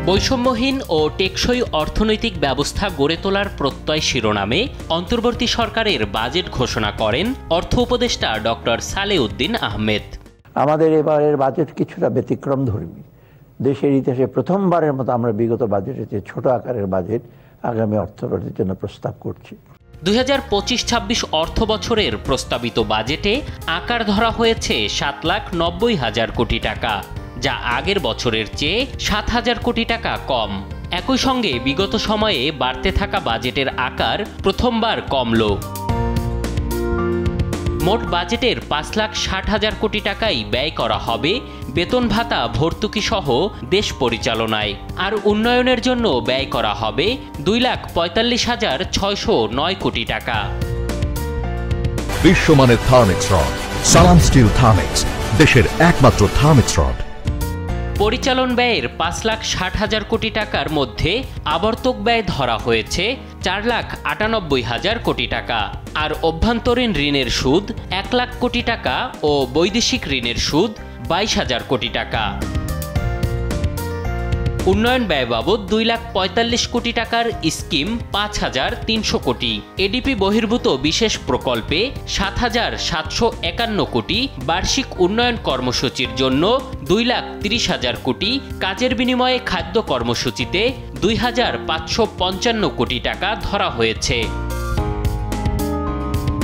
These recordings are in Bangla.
বৈষম্যহীন ও টেকসই অর্থনৈতিক ব্যবস্থা গড়ে তোলার প্রত্যয় শিরোনামে অন্তর্বর্তী সরকারের বাজেট ঘোষণা করেন অর্থ উপদেষ্টা ডক্টর সালেউদ্দিন আহমেদ। আমাদের এবারের বাজেট কিছুটা ব্যতিক্রমধর্মী। দেশের ইতিহাসে প্রথমবারের মতো আমরা বিগত বাজেটের চেয়ে ছোট আকারের বাজেট আগামী অর্থবর্ষের জন্য প্রস্তাব করছি। 2025-26 অর্থ বছরের প্রস্তাবিত বাজেটে আকার ধরা হয়েছে 7,90,000 কোটি টাকা, যা আগের বছরের চেয়ে 7,000 কোটি টাকা কম। একই সঙ্গে বিগত সময়ে বাড়তে থাকা বাজেটের আকার প্রথমবার কমল। মোট বাজেটের 5,60,000 কোটি টাকাই ব্যয় করা হবে বেতন ভাতা ভর্তুকি সহ দেশ পরিচালনায়, আর উন্নয়নের জন্য ব্যয় করা হবে 2,45,609 কোটি টাকা। বিশ্বমানের থার্মিক্স রড, সালাম স্টিল থার্মিক্স, দেশের একমাত্র থার্মিক্স রড। পরিচালন ব্যয়ের 5,60,000 কোটি টাকার মধ্যে আবর্তক ব্যয় ধরা হয়েছে 4,98,000 কোটি টাকা, আর অভ্যন্তরীণ ঋণের সুদ 1 লাখ কোটি টাকা ও বৈদেশিক ঋণের সুদ 22,000 কোটি টাকা। উন্নয়ন ব্যয় বাবদ 2,45,00,000 কোটি টাকার স্কিম 5,300 কোটি, এডিপি বহির্ভূত বিশেষ প্রকল্পে 7,751 কোটি, বার্ষিক উন্নয়ন কর্মসূচির জন্য 2,30,000 কোটি, কাজের বিনিময়ে খাদ্য কর্মসূচিতে 2,555 কোটি টাকা ধরা হয়েছে।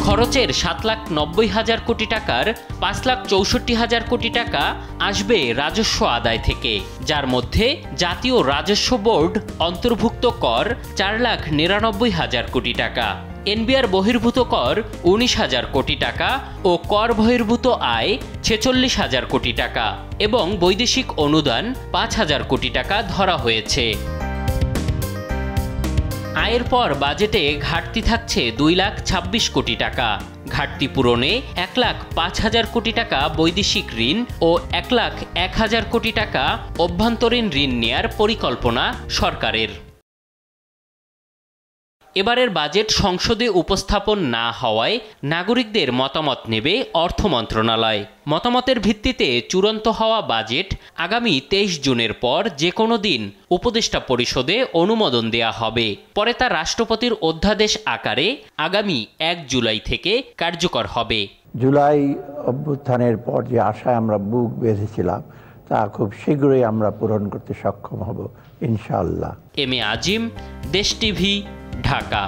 খরচের 7,90,000 কোটি টাকার 5,64,000 কোটি টাকা আসবে রাজস্ব আদায় থেকে, যার মধ্যে জাতীয় রাজস্ব বোর্ড অন্তর্ভুক্ত কর 4,99,000 কোটি টাকা, এনবিআর বহির্ভূত কর 19,000 কোটি টাকা ও কর বহির্ভূত আয় 46,000 কোটি টাকা এবং বৈদেশিক অনুদান 5,000 কোটি টাকা ধরা হয়েছে। আয়ের পর বাজেটে ঘাটতি থাকছে 2,26,00,000 কোটি টাকা। ঘাটতি পূরণে 1,05,000 কোটি টাকা বৈদেশিক ঋণ ও 1,01,000 কোটি টাকা অভ্যন্তরীণ ঋণ নেয়ার পরিকল্পনা সরকারের। এবারের বাজেট সংসদে উপস্থাপন না হওয়ায় নাগরিকদের মতামত নেবে অর্থ মন্ত্রণালয়। মতামতের ভিত্তিতে চূড়ান্ত হওয়া বাজেট আগামী 23 জুনের পর যে কোনো দিন উপদেষ্টা পরিষদে অনুমোদন দেয়া হবে। পরে তা রাষ্ট্রপতির অধ্যাদেশ আকারে আগামী 1 জুলাই থেকে কার্যকর হবে। জুলাই অভ্যুত্থানের পর যে আশায় আমরা বুক বেঁধেছিলাম তা খুব শীঘ্রই আমরা পূরণ করতে সক্ষম হব ইনশাআল্লাহ। এম এ আজিম, দেশ টিভি, ঢাকা।